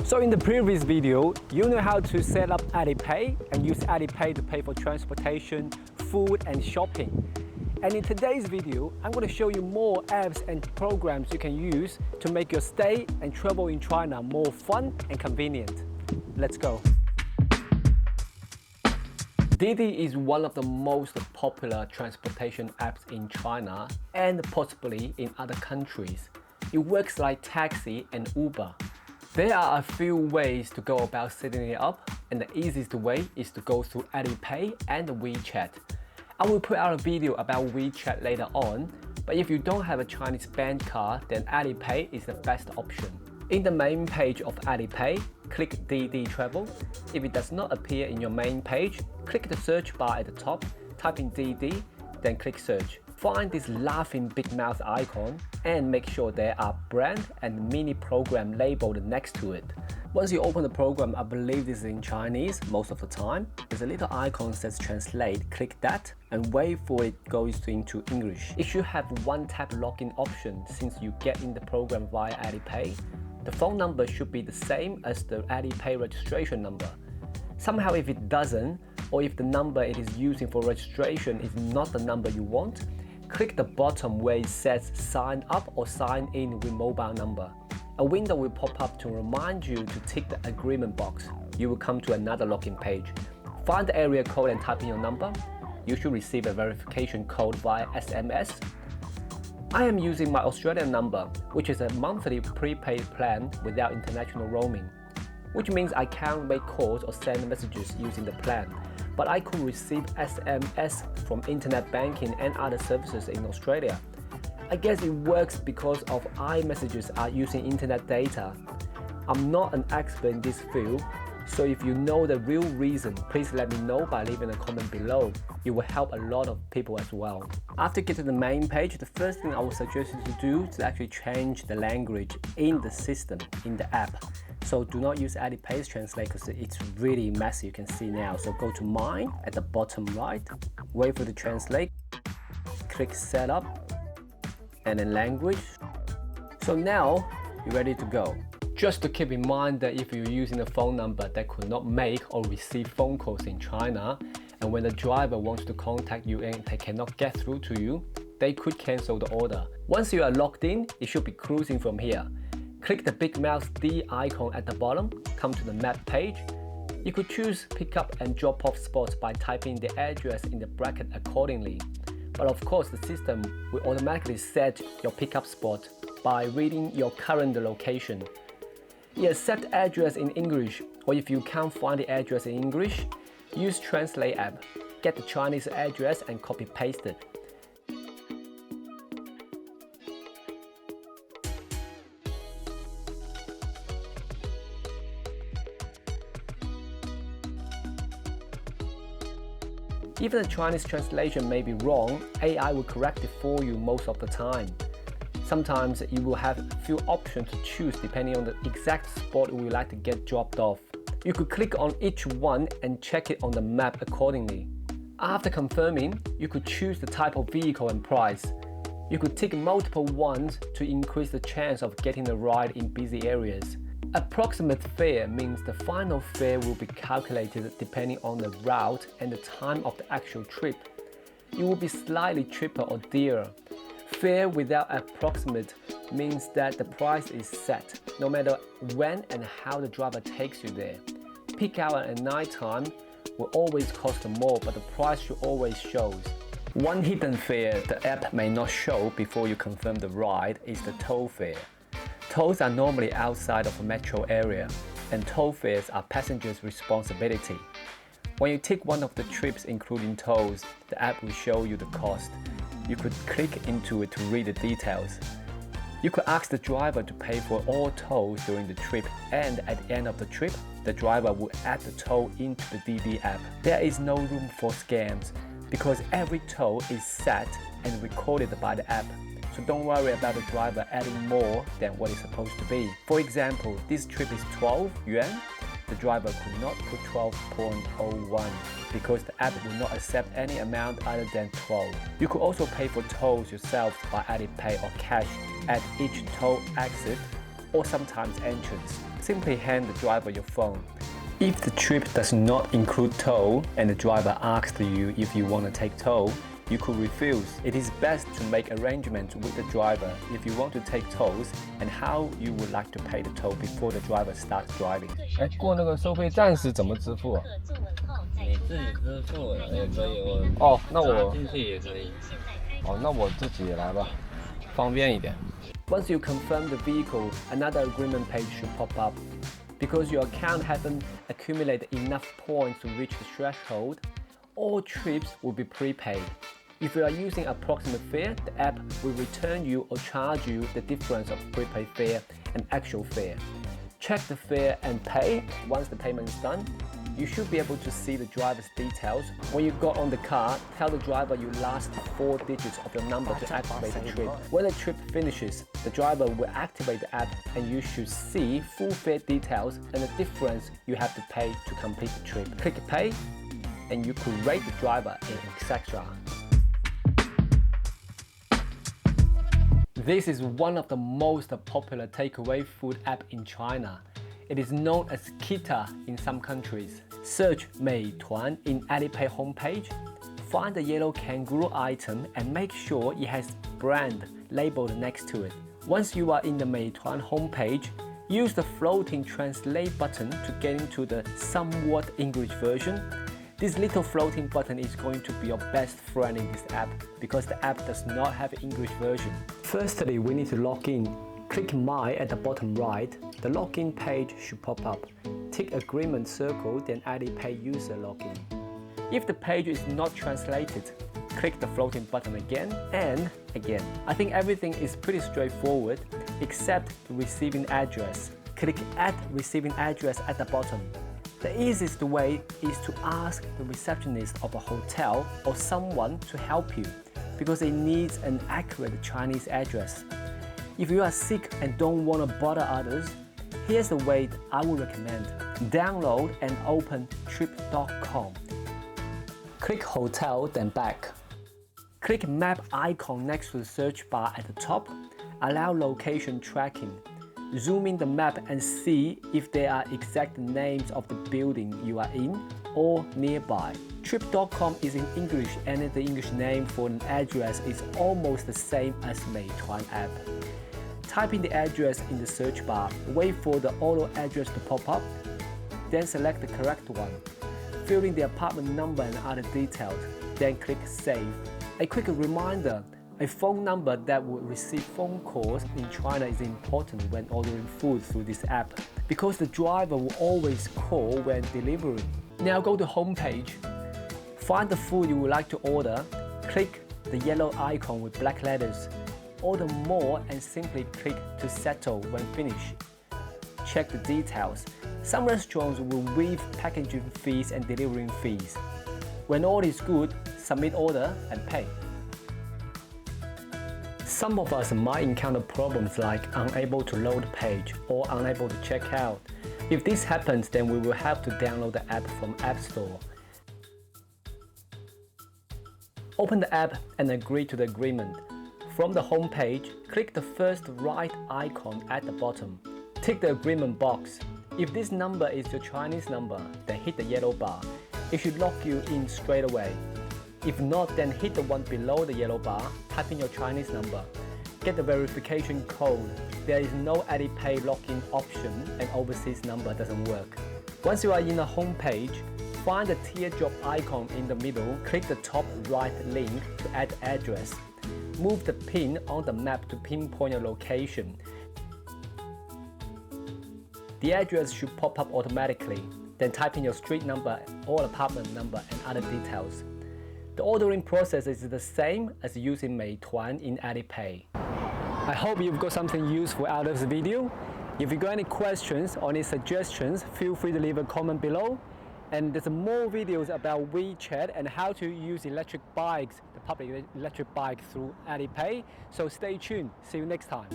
So in the previous video, you know how to set up Alipay and use Alipay to pay for transportation, food and shopping. And in today's video, I'm going to show you more apps and programs you can use to make your stay and travel in China more fun and convenient. Let's go. DIDI is one of the most popular transportation apps in China and possibly in other countries. It works like taxi and Uber. There are a few ways to go about setting it up, and the easiest way is to go through Alipay and WeChat. I will put out a video about WeChat later on, but if you don't have a Chinese bank card, then Alipay is the best option. In the main page of Alipay, click DIDI Travel. If it does not appear in your main page, click the search bar at the top, type in DIDI, then click search. Find this laughing big mouth icon and make sure there are brand and mini program labeled next to it. Once you open the program, I believe this is in Chinese most of the time. There's a little icon that says translate, click that and wait for it goes into English. It should have one-tap login option since you get in the program via Alipay. The phone number should be the same as the Alipay registration number. Somehow if it doesn't, or if the number it is using for registration is not the number you want, click the bottom where it says sign up or sign in with mobile number. A window will pop up to remind you to tick the agreement box. You will come to another login page. Find the area code and type in your number. You should receive a verification code via SMS. I am using my Australian number, which is a monthly prepaid plan without international roaming, which means I can't make calls or send messages using the plan, but I could receive SMS from internet banking and other services in Australia. I guess it works because of iMessages are using internet data. I'm not an expert in this field, so if you know the real reason, please let me know by leaving a comment below. It will help a lot of people as well. After getting to the main page, the first thing I would suggest you to do is actually change the language in the system, in the app. So do not use Alipay's translate because it's really messy, you can see now. So go to mine at the bottom right, wait for the translate, click setup, and then language. So now you're ready to go. Just to keep in mind that if you're using a phone number that could not make or receive phone calls in China, and when the driver wants to contact you and they cannot get through to you, they could cancel the order. Once you are logged in, it should be cruising from here. Click the big mouse D icon at the bottom, come to the map page. You could choose pick up and drop off spots by typing the address in the bracket accordingly. But of course, the system will automatically set your pickup spot by reading your current location. It accepts address in English, or if you can't find the address in English, use Translate app. Get the Chinese address and copy paste it. Even the Chinese translation may be wrong, AI will correct it for you most of the time. Sometimes you will have a few options to choose depending on the exact spot you would like to get dropped off. You could click on each one and check it on the map accordingly. After confirming, you could choose the type of vehicle and price. You could tick multiple ones to increase the chance of getting a ride in busy areas. Approximate fare means the final fare will be calculated depending on the route and the time of the actual trip. It will be slightly cheaper or dearer. Fare without approximate means that the price is set, no matter when and how the driver takes you there. Peak hour and night time will always cost more, but the price should always show. One hidden fare the app may not show before you confirm the ride is the toll fare. Tolls are normally outside of a metro area, and toll fares are passengers' responsibility. When you take one of the trips including tolls, the app will show you the cost. You could click into it to read the details. You could ask the driver to pay for all tolls during the trip, and at the end of the trip, the driver will add the toll into the DIDI app. There is no room for scams because every toll is set and recorded by the app. So don't worry about the driver adding more than what it's supposed to be. For example, this trip is 12 yuan. The driver could not put 12.01 because the app will not accept any amount other than 12. You could also pay for tolls yourself by Alipay or cash at each toll exit or sometimes entrance. Simply hand the driver your phone. If the trip does not include toll and the driver asks you if you want to take toll, you could refuse. It is best to make arrangements with the driver if you want to take tolls and how you would like to pay the toll before the driver starts driving. 过那个收费站是怎么支付啊？你自己支付也可以，那我进去也可以。那我自己来吧，方便一点。Once you confirm the vehicle, another agreement page should pop up. Because your account hasn't accumulated enough points to reach the threshold, all trips will be prepaid. If you are using approximate fare, the app will return you or charge you the difference of prepaid fare and actual fare. Check the fare and pay. Once the payment is done, you should be able to see the driver's details. When you got on the car, tell the driver your last 4 digits of your number to activate the trip. When the trip finishes, the driver will activate the app and you should see full fare details and the difference you have to pay to complete the trip. Click pay and you could rate the driver in etc. This is one of the most popular takeaway food app in China. It is known as Kita in some countries. Search Meituan in Alipay homepage, find the yellow kangaroo item and make sure it has brand labeled next to it. Once you are in the Meituan homepage, use the floating translate button to get into the somewhat English version. This little floating button is going to be your best friend in this app because the app does not have an English version. Firstly, we need to log in. Click My at the bottom right. The login page should pop up. Tick agreement circle, then Alipay user login. If the page is not translated, click the floating button again and again. I think everything is pretty straightforward except the receiving address. Click Add receiving address at the bottom. The easiest way is to ask the receptionist of a hotel or someone to help you because it needs an accurate Chinese address. If you are sick and don't want to bother others, here's the way I would recommend. Download and open trip.com. Click Hotel, then back. Click Map icon next to the search bar at the top. Allow location tracking. Zoom in the map and see if there are exact names of the building you are in or nearby. Trip.com is in English and the English name for an address is almost the same as Meituan app. Type in the address in the search bar, wait for the auto address to pop up, then select the correct one. Fill in the apartment number and other details, then click Save. A quick reminder, a phone number that will receive phone calls in China is important when ordering food through this app because the driver will always call when delivering. Now go to homepage, find the food you would like to order, click the yellow icon with black letters. Order more and simply click to settle when finished. Check the details. Some restaurants will waive packaging fees and delivering fees. When all is good, submit order and pay. Some of us might encounter problems like unable to load the page or unable to check out. If this happens, then we will have to download the app from App Store. Open the app and agree to the agreement. From the home page, click the first right icon at the bottom. Tick the agreement box. If this number is your Chinese number, then hit the yellow bar. It should lock you in straight away. If not, then hit the one below the yellow bar, type in your Chinese number. Get the verification code. There is no Alipay login option and overseas number doesn't work. Once you are in the home page, find the teardrop icon in the middle, click the top right link to add address. Move the pin on the map to pinpoint your location. The address should pop up automatically. Then type in your street number or apartment number and other details. The ordering process is the same as using Meituan in Alipay. I hope you've got something useful out of this video. If you've got any questions or any suggestions, feel free to leave a comment below. And there's more videos about WeChat and how to use electric bikes, the public electric bike through Alipay. So stay tuned. See you next time.